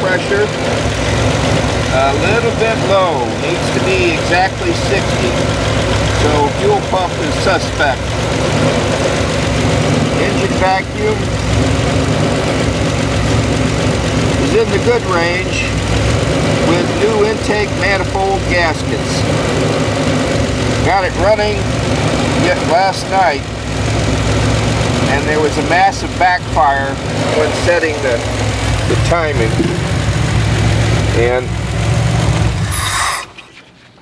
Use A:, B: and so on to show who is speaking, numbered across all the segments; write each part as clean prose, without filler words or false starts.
A: pressure a little bit low. Needs to be exactly 60. So fuel pump is suspect. Engine vacuum is in the good range with new intake manifold gaskets. Got it running yet last night, and there was a massive backfire when setting the timing. And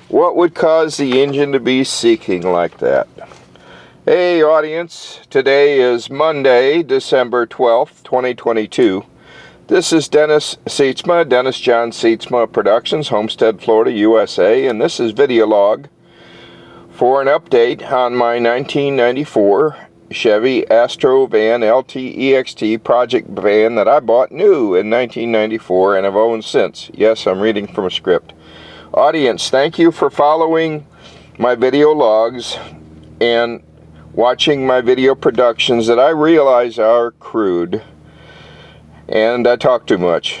A: what would cause the engine to be seeking like that? Hey audience, today is Monday, December 12th, 2022. This is Dennis Sytsma, Dennis John Sytsma Productions, Homestead, Florida, USA, and this is video log for an update on my 1994 Chevy Astro LT EXT Project van that I bought new in 1994 and have owned since. Yes, I'm reading from a script. Audience, thank you for following my video logs and watching my video productions that I realize are crude, and I talk too much.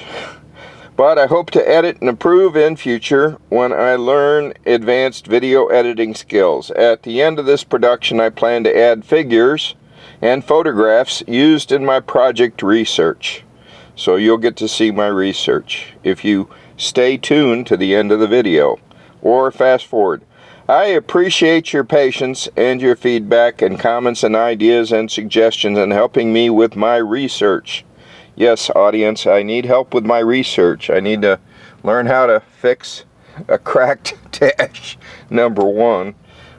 A: But I hope to edit and improve in future when I learn advanced video editing skills. At the end of this production, I plan to add figures and photographs used in my project research. So you'll get to see my research if you stay tuned to the end of the video or fast forward. I appreciate your patience and your feedback and comments and ideas and suggestions in helping me with my research. Yes, audience, I need help with my research. I need to learn how to fix a cracked dash, number one,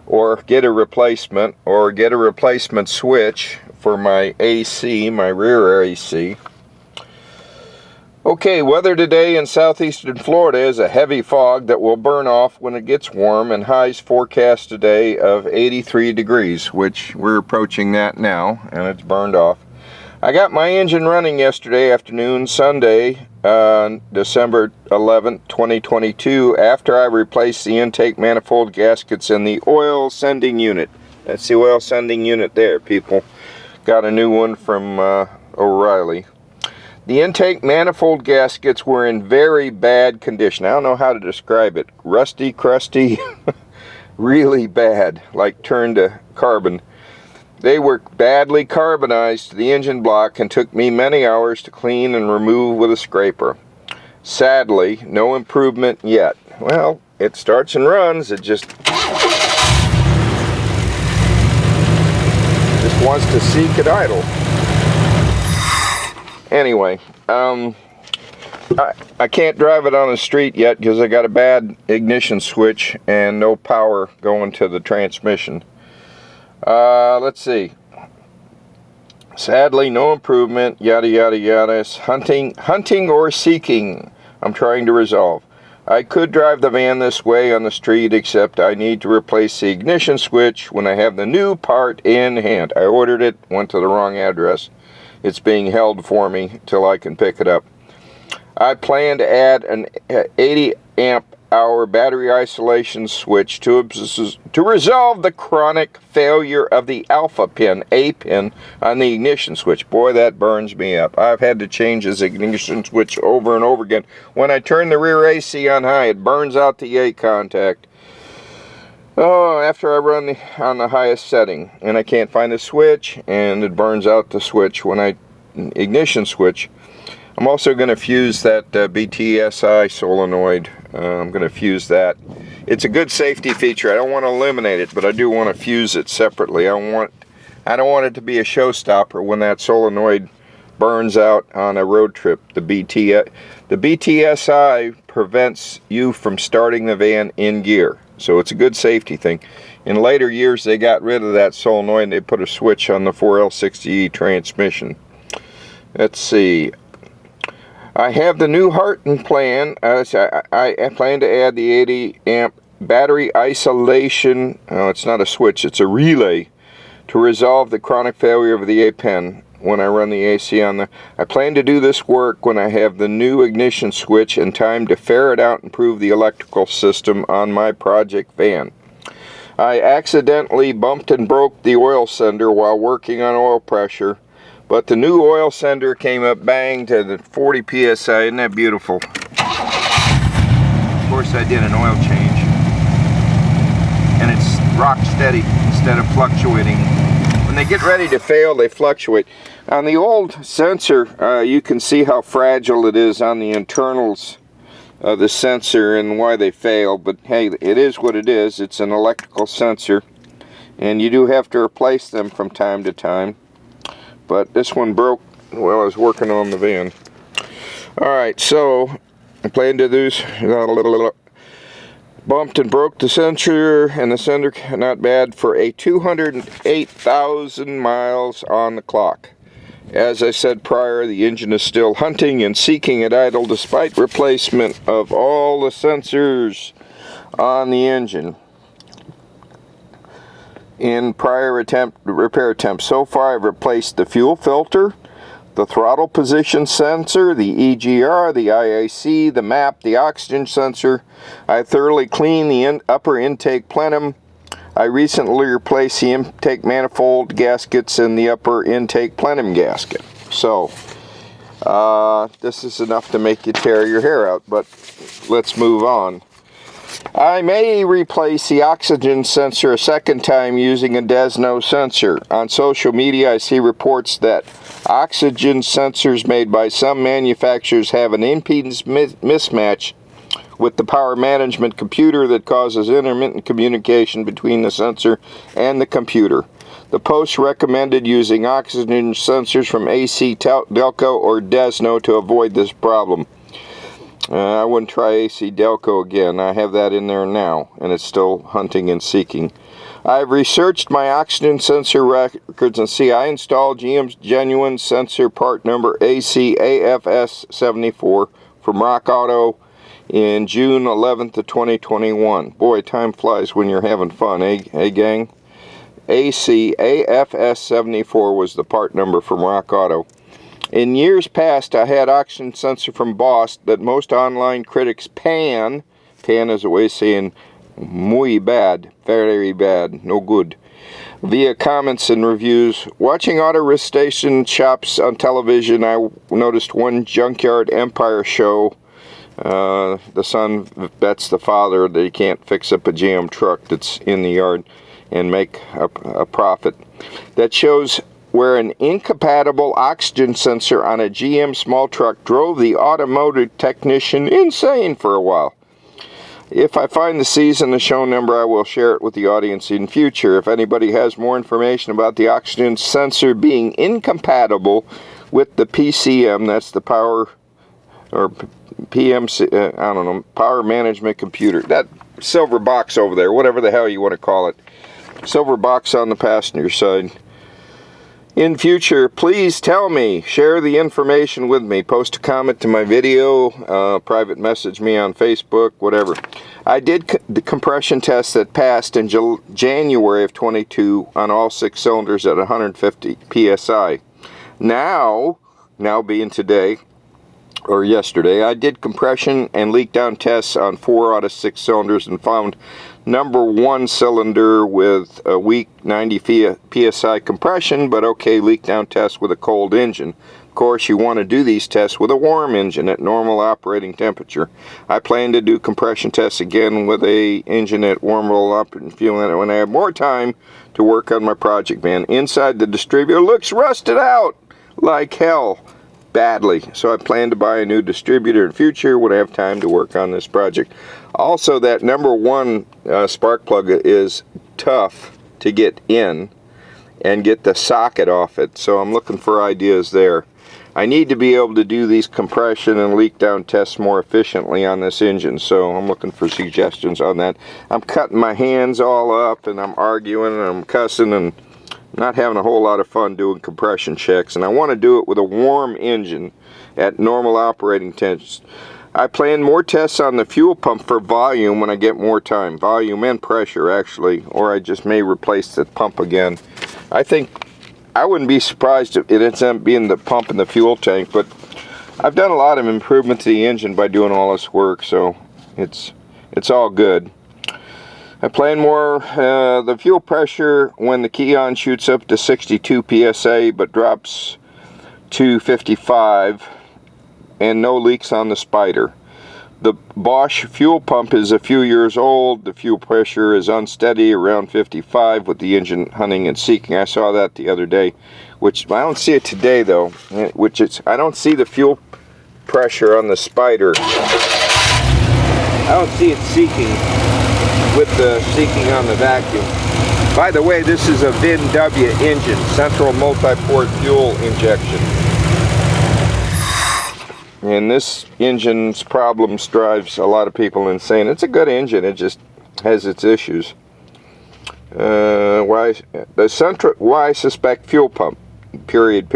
A: or get a replacement switch for my AC, my rear AC. Okay, weather today in southeastern Florida is a heavy fog that will burn off when it gets warm, and highs forecast today of 83 degrees, which we're approaching that now, and it's burned off. I got my engine running yesterday afternoon, Sunday, December 11th, 2022, after I replaced the intake manifold gaskets in the oil sending unit. That's the oil sending unit there, people. Got a new one from O'Reilly. The intake manifold gaskets were in very bad condition. I don't know how to describe it. Rusty, crusty, really bad, like turned to carbon. They were badly carbonized to the engine block and took me many hours to clean and remove with a scraper. Sadly, no improvement yet. Well, it starts and runs. It just wants to seek at idle. Anyway, I can't drive it on the street yet because I got a bad ignition switch and no power going to the transmission. Let's see. Sadly, no improvement, yada yada yada. It's hunting or seeking I'm trying to resolve. I could drive the van this way on the street, except I need to replace the ignition switch when I have the new part in hand. I ordered it, went to the wrong address. It's being held for me till I can pick it up. I plan to add an 80 amp hour battery isolation switch to resolve the chronic failure of the alpha pin, A pin, on the ignition switch. Boy, that burns me up. I've had to change this ignition switch over and over again. When I turn the rear AC on high, it burns out the A contact. Oh, after I run on the highest setting, and I can't find the switch, and it burns out the switch when I ignition switch. I'm also going to fuse that BTSI solenoid. I'm going to fuse that. It's a good safety feature. I don't want to eliminate it, but I do want to fuse it separately. I don't want it to be a showstopper when that solenoid burns out on a road trip. The BTSI prevents you from starting the van in gear, so it's a good safety thing. In later years, they got rid of that solenoid and they put a switch on the 4L60E transmission. Let's see. I have the new Harton plan. I plan to add the 80 amp battery isolation. Oh, it's not a switch, it's a relay to resolve the chronic failure of the A pin when I run the AC on the. I plan to do this work when I have the new ignition switch in time to ferret out and improve the electrical system on my project van. I accidentally bumped and broke the oil sender while working on oil pressure, But the new oil sender came up bang to the 40 psi. Isn't that beautiful? Of course, I did an oil change, and it's rock steady instead of fluctuating. When they get ready to fail, they fluctuate. On the old sensor, you can see how fragile it is on the internals of the sensor and why they fail. But hey, it is what it is. It's an electrical sensor, and you do have to replace them from time to time. But this one broke while I was working on the van. Alright, so I plan to do bumped and broke the sensor, and the sender not bad for a 208,000 miles on the clock. As I said prior, the engine is still hunting and seeking at idle despite replacement of all the sensors on the engine in prior repair attempts. So far, I've replaced the fuel filter, the throttle position sensor, the EGR, the IAC, the map, the oxygen sensor. I thoroughly cleaned the upper intake plenum. I recently replaced the intake manifold gaskets and the upper intake plenum gasket. So, this is enough to make you tear your hair out, but let's move on. I may replace the oxygen sensor a second time using a Desno sensor. On social media, I see reports that oxygen sensors made by some manufacturers have an impedance mismatch with the power management computer that causes intermittent communication between the sensor and the computer. The post recommended using oxygen sensors from AC Delco or Desno to avoid this problem. I wouldn't try AC Delco again. I have that in there now, and it's still hunting and seeking. I've researched my oxygen sensor records and see I installed GM's genuine sensor part number ACAFS74 from Rock Auto in June 11th of 2021. Boy, time flies when you're having fun, eh gang? ACAFS74 was the part number from Rock Auto. In years past, I had oxygen sensor from Boss that most online critics pan is a way of saying muy bad, very bad, no good, via comments and reviews. Watching auto restoration shops on television, I noticed one Junkyard Empire show. The son bets the father that he can't fix up a GM truck that's in the yard and make a profit. That shows where an incompatible oxygen sensor on a GM small truck drove the automotive technician insane for a while. If I find the season, the show number, I will share it with the audience in future. If anybody has more information about the oxygen sensor being incompatible with the PCM, that's the power, or PMC, I don't know, power management computer, that silver box over there, whatever the hell you want to call it, silver box on the passenger side. In future, please tell me, share the information with me, post a comment to my video, private message me on Facebook, whatever. I did the compression test that passed in January of 22 on all 6 cylinders at 150 psi. Now being today, or yesterday, I did compression and leak down tests on 4 out of 6 cylinders and found number 1 cylinder with a weak 90 psi compression, but okay leak down test with a cold engine. Of course, you want to do these tests with a warm engine at normal operating temperature. I plan to do compression tests again with a engine at warm roll up and fueling it when I have more time to work on my project van. Inside the distributor looks rusted out like hell. Badly, so I plan to buy a new distributor in future when I have time to work on this project. Also, that number 1 spark plug is tough to get in and get the socket off it, so I'm looking for ideas there. I need to be able to do these compression and leak down tests more efficiently on this engine, so I'm looking for suggestions on that. I'm cutting my hands all up and I'm arguing and I'm cussing and not having a whole lot of fun doing compression checks, and I want to do it with a warm engine at normal operating temps. I plan more tests on the fuel pump for volume when I get more time. Volume and pressure, actually, or I just may replace the pump again. I think I wouldn't be surprised if it ends up being the pump and the fuel tank, but I've done a lot of improvement to the engine by doing all this work, so it's all good. I plan more the fuel pressure when the key on shoots up to 62 psi but drops to 55 and no leaks on the Spider. The Bosch fuel pump is a few years old. The fuel pressure is unsteady around 55 with the engine hunting and seeking. I saw that the other day, which I don't see it today though, I don't see the fuel pressure on the Spider. I don't see it seeking with the seeking on the vacuum. By the way, this is a VIN-W engine, central multi-port fuel injection. And this engine's problems drives a lot of people insane. It's a good engine, it just has its issues. Why I suspect fuel pump, period.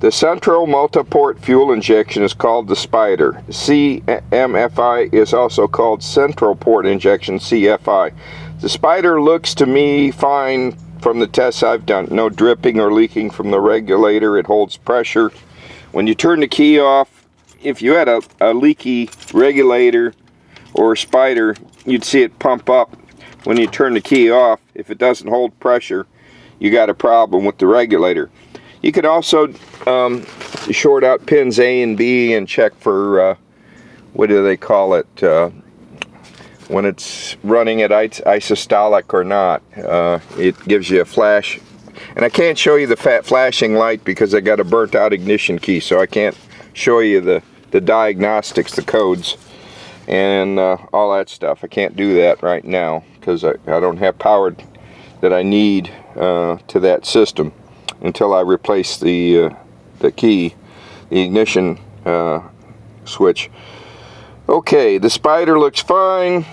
A: The central multi-port fuel injection is called the Spider. CMFI is also called central port injection, CFI. The Spider looks to me fine from the tests I've done. No dripping or leaking from the regulator. It holds pressure. When you turn the key off, if you had a leaky regulator or Spider, you'd see it pump up. When you turn the key off, if it doesn't hold pressure, you got a problem with the regulator. You could also short out pins A and B and check for, what do they call it, when it's running at isostolic or not. It gives you a flash. And I can't show you the flashing light because I got a burnt out ignition key, so I can't show you the diagnostics, the codes, and all that stuff. I can't do that right now because I don't have power that I need to that system until I replace the key, the ignition switch. Okay, the Spider looks fine,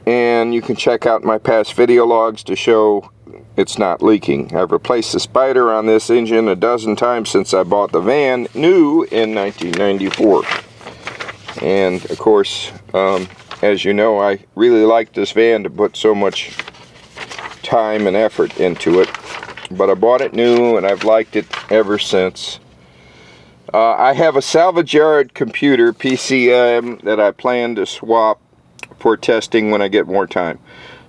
A: and you can check out my past video logs to show it's not leaking. I've replaced the Spider on this engine a dozen times since I bought the van new in 1994. And of course, as you know, I really like this van to put so much time and effort into it. But I bought it new and I've liked it ever since. I have a salvage yard computer, PCM, that I plan to swap for testing when I get more time.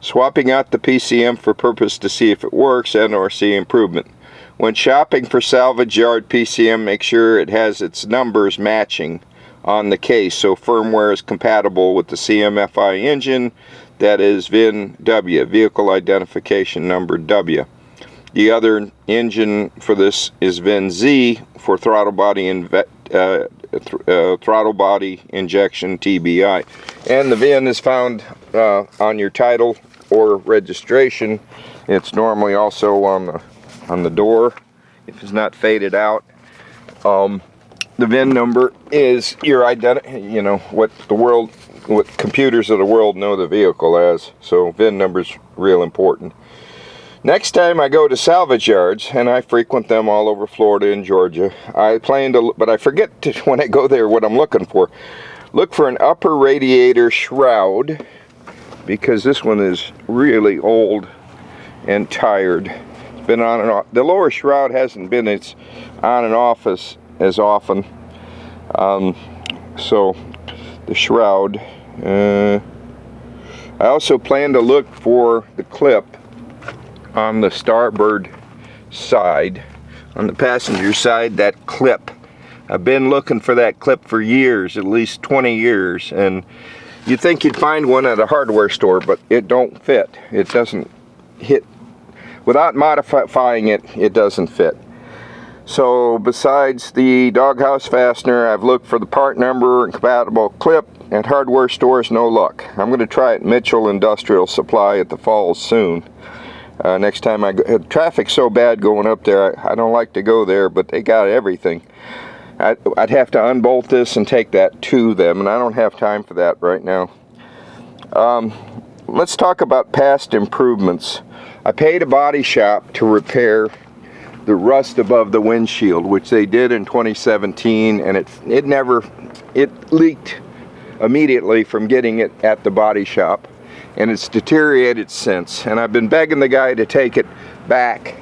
A: Swapping out the PCM for purpose to see if it works and or see improvement. When shopping for salvage yard PCM, make sure it has its numbers matching on the case so firmware is compatible with the CMFI engine, that is VIN-W, Vehicle Identification Number W. The other engine for this is VIN-Z for throttle body throttle body injection, TBI. And the VIN is found on your title or registration. It's normally also on the door if it's not faded out. The VIN number is your identity, you know, what computers of the world know the vehicle as. So VIN number's real important. Next time I go to salvage yards, and I frequent them all over Florida and Georgia, I plan to, but I forget to, when I go there what I'm looking for. Look for an upper radiator shroud, because this one is really old and tired. It's been on and off. The lower shroud hasn't been on and off as often. So the shroud. I also plan to look for the clip on the starboard side, on the passenger side, that clip. I've been looking for that clip for years, at least 20 years, and you'd think you'd find one at a hardware store, but it don't fit. It doesn't hit. Without modifying it, it doesn't fit. So besides the doghouse fastener, I've looked for the part number and compatible clip. At hardware stores, no luck. I'm going to try it Mitchell Industrial Supply at the Falls soon. Next time I go, traffic's so bad going up there, I don't like to go there, but they got everything. I'd have to unbolt this and take that to them, and I don't have time for that right now. Let's talk about past improvements. I paid a body shop to repair the rust above the windshield, which they did in 2017, and it leaked immediately from getting it at the body shop, and it's deteriorated since. And I've been begging the guy to take it back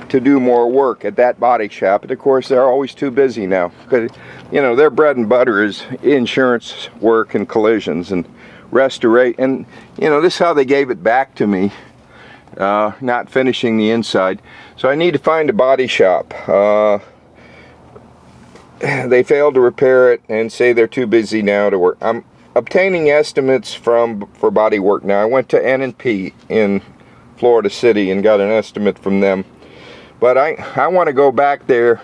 A: to do more work at that body shop, and of course they're always too busy now, because you know their bread and butter is insurance work and collisions and restoration. And you know, this is how they gave it back to me, not finishing the inside. So I need to find a body shop. they failed to repair it and say they're too busy now to work. I'm obtaining estimates for body work now. I went to N&P in Florida City and got an estimate from them. But I want to go back there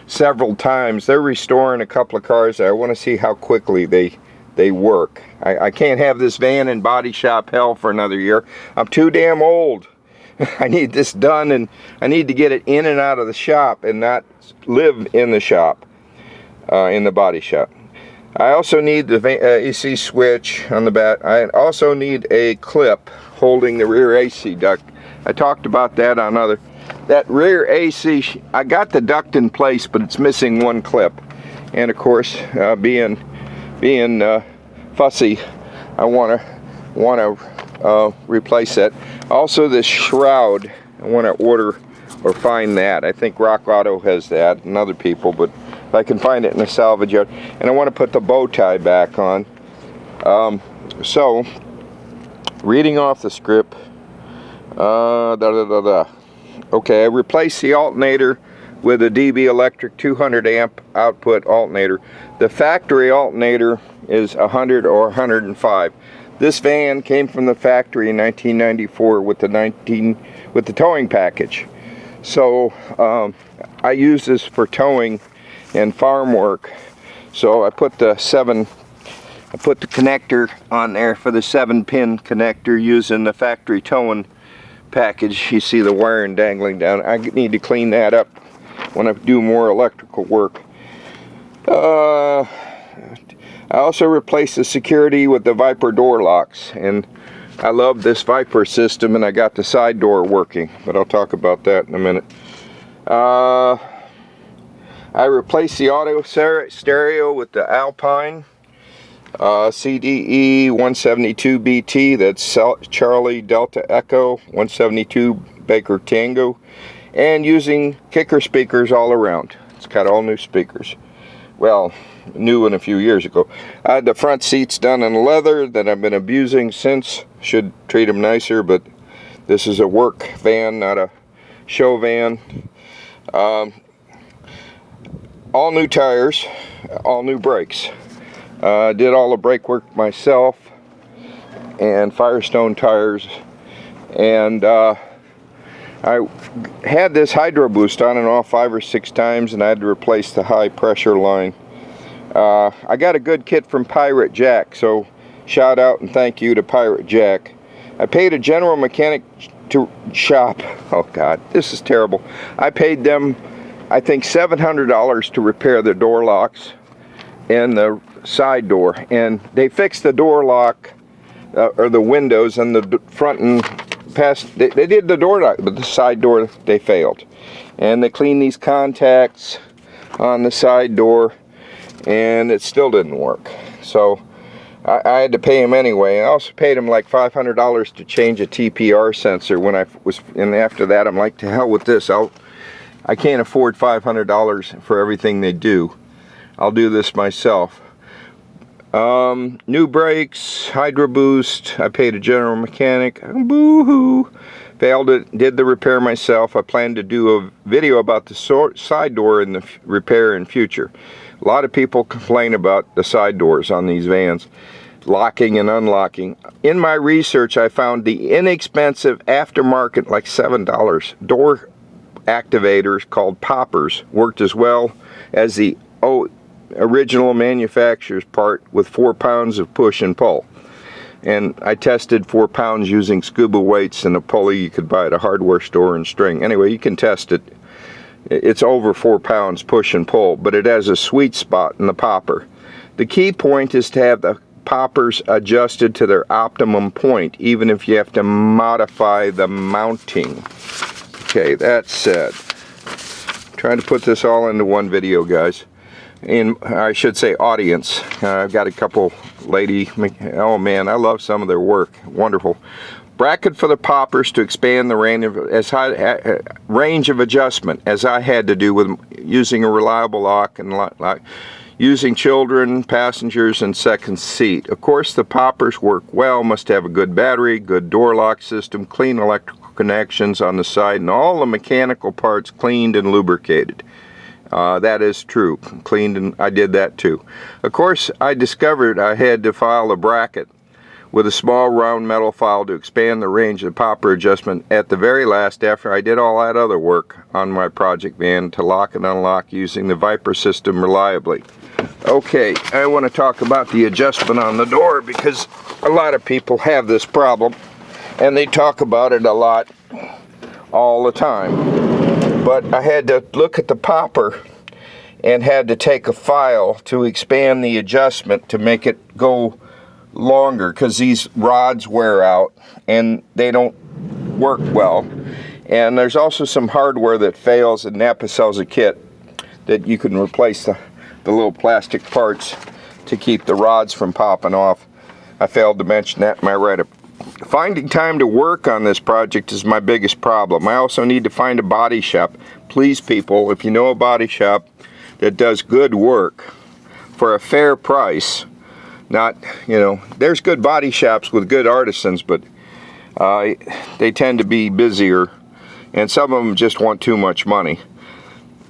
A: several times. They're restoring a couple of cars. I want to see how quickly they work. I can't have this van in body shop hell for another year. I'm too damn old. I need this done, and I need to get it in and out of the shop and not live in the shop, in the body shop. I also need the AC switch on the back. I also need a clip holding the rear AC duct. I talked about that on that rear AC. I got the duct in place, but it's missing one clip. And of course, being fussy, I want to replace that. Also, this shroud, I want to order or find that. I think Rock Auto has that and other people, but if I can find it in a salvage yard. And I want to put the bow tie back on. So, reading off the script. Okay, I replaced the alternator with a DB Electric 200 amp output alternator. The factory alternator is 100 or 105. This van came from the factory in 1994 with the towing package. So I use this for towing and farm work. So I put the connector on there for the 7-pin connector using the factory towing package. You see the wiring dangling down. I need to clean that up when I do more electrical work. I also replaced the security with the Viper door locks, and I love this Viper system, and I got the side door working, but I'll talk about that in a minute. I replaced the auto stereo with the Alpine CDE 172BT, that's Charlie Delta Echo 172 Baker Tango, and using kicker speakers all around. It's got all new speakers. Well, new and a few years ago. I had the front seats done in leather that I've been abusing since. Should treat them nicer, but this is a work van, not a show van. All new tires, all new brakes. Did all the brake work myself, and Firestone tires, and I had this hydro boost on and off 5 or 6 times, and I had to replace the high pressure line. I got a good kit from Pirate Jack, so shout out and thank you to Pirate Jack. I paid a general mechanic to shop. Oh God, this is terrible. I paid them, I think, $700 to repair the door locks and the side door, and they fixed the door lock or the windows and the front and past. They did the door lock, but the side door they failed, and they cleaned these contacts on the side door, and it still didn't work. So I had to pay him anyway. I also paid him like $500 to change a TPR sensor when I was, and after that I'm like, to hell with this. I can't afford $500 for everything they do. I'll do this myself. New brakes, hydro boost. I paid a general mechanic. Boo-hoo. Failed it. Did the repair myself. I plan to do a video about the side door and the repair in future. A lot of people complain about the side doors on these vans, locking and unlocking. In my research, I found the inexpensive aftermarket, like $7, door activators called poppers worked as well as the original manufacturer's part with 4 pounds of push and pull. And I tested 4 pounds using scuba weights and a pulley you could buy at a hardware store and string. Anyway, you can test it. It's over 4 pounds push and pull, but it has a sweet spot in the popper. The key point is to have the poppers adjusted to their optimum point, even if you have to modify the mounting. Okay, that said, I'm trying to put this all into one video, guys. And I should say audience. I've got a couple oh man, I love some of their work. Wonderful. Bracket for the poppers to expand the range of adjustment, as I had to do with using a reliable lock and using children, passengers, and second seat. Of course, the poppers work well, must have a good battery, good door lock system, clean electrical connections on the side, and all the mechanical parts cleaned and lubricated. That is true. Cleaned, and I did that too. Of course, I discovered I had to file a bracket with a small round metal file to expand the range of popper adjustment at the very last, after I did all that other work on my project van to lock and unlock using the Viper system reliably. Okay, I want to talk about the adjustment on the door, because a lot of people have this problem and they talk about it a lot all the time. But I had to look at the popper and had to take a file to expand the adjustment to make it go longer, because these rods wear out and they don't work well. And there's also some hardware that fails, and Napa sells a kit that you can replace the little plastic parts to keep the rods from popping off. I failed to mention that in my write-up. Finding time to work on this project is my biggest problem. I also need to find a body shop. Please, people, if you know a body shop that does good work for a fair price, not, you know, there's good body shops with good artisans, but they tend to be busier, and some of them just want too much money.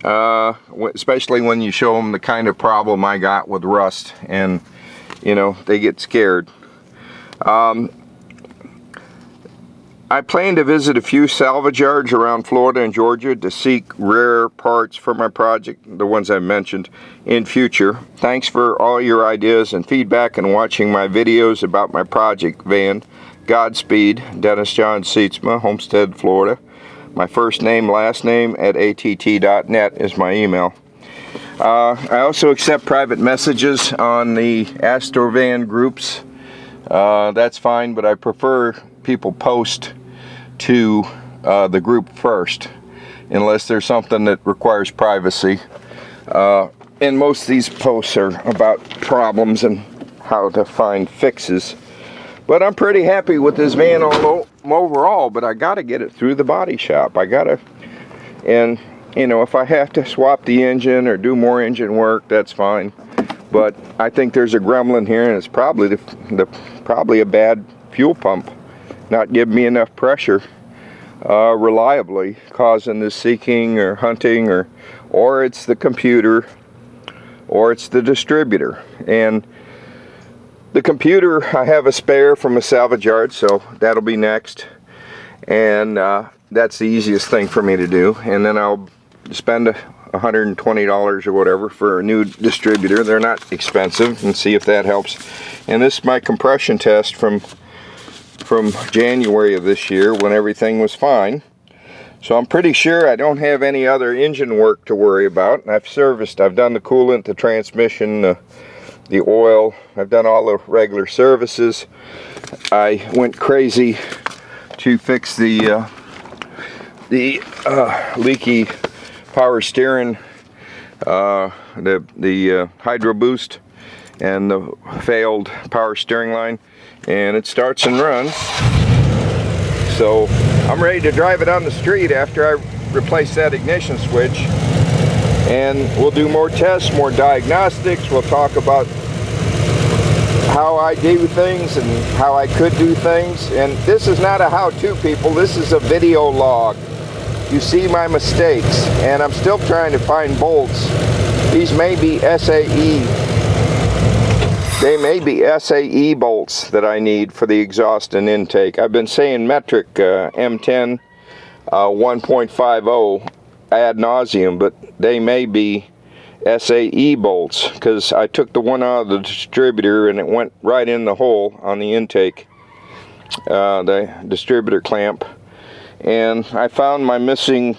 A: Especially when you show them the kind of problem I got with rust, and, you know, they get scared. I plan to visit a few salvage yards around Florida and Georgia to seek rare parts for my project, the ones I mentioned, in future. Thanks for all your ideas and feedback and watching my videos about my project van. Godspeed, Dennis John Sytsma, Homestead, Florida. My first name, last name at att.net is my email. I also accept private messages on the Astro van groups. That's fine, but I prefer people post to the group first, unless there's something that requires privacy. And most of these posts are about problems and how to find fixes. But I'm pretty happy with this van overall, but I gotta get it through the body shop. And you know, if I have to swap the engine or do more engine work, that's fine. But I think there's a gremlin here, and it's probably probably a bad fuel pump not giving me enough pressure reliably, causing this seeking or hunting, or it's the computer, or it's the distributor. And the computer, I have a spare from a salvage yard, so that'll be next, and that's the easiest thing for me to do. And then I'll spend $120 or whatever for a new distributor. They're not expensive, and see if that helps. And this is my compression test from January of this year, when everything was fine. So I'm pretty sure I don't have any other engine work to worry about. I've done the coolant, the transmission, the oil. I've done all the regular services. I went crazy to fix the leaky power steering, the Hydro Boost, and the failed power steering line, and it starts and runs. So I'm ready to drive it on the street after I replace that ignition switch, and we'll do more tests, more diagnostics. We'll talk about how I do things and how I could do things. And this is not a how-to, people. This is a video log. You see my mistakes, and I'm still trying to find bolts. These may be SAE bolts that I need for the exhaust and intake. I've been saying metric M10 1.50 ad nauseum, but they may be SAE bolts, because I took the one out of the distributor and it went right in the hole on the intake, the distributor clamp. And I found my missing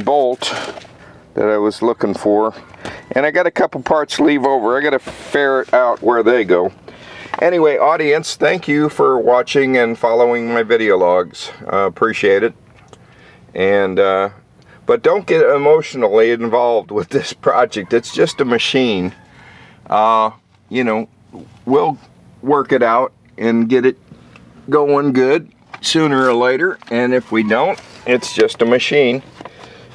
A: bolt that I was looking for, and I got a couple parts to leave over. I got to ferret out where they go. Anyway, audience, thank you for watching and following my video logs. Appreciate it. And but don't get emotionally involved with this project. It's just a machine. You know, we'll work it out and get it going good sooner or later, and if we don't, it's just a machine.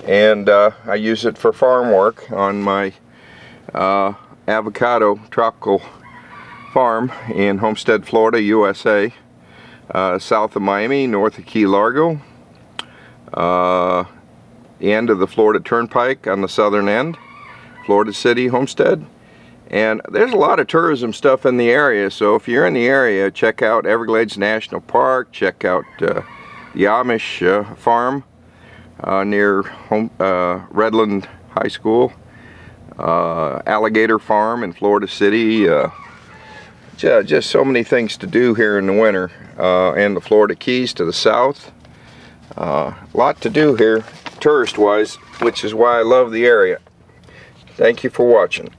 A: And I use it for farm work on my avocado tropical farm in Homestead, Florida, USA, south of Miami, north of Key Largo. the end of the Florida Turnpike on the southern end, Florida City, Homestead. And there's a lot of tourism stuff in the area, so if you're in the area, check out Everglades National Park, check out the Amish farm near Redland High School, Alligator Farm in Florida City. Just so many things to do here in the winter, and the Florida Keys to the south. A lot to do here tourist wise, which is why I love the area. Thank you for watching.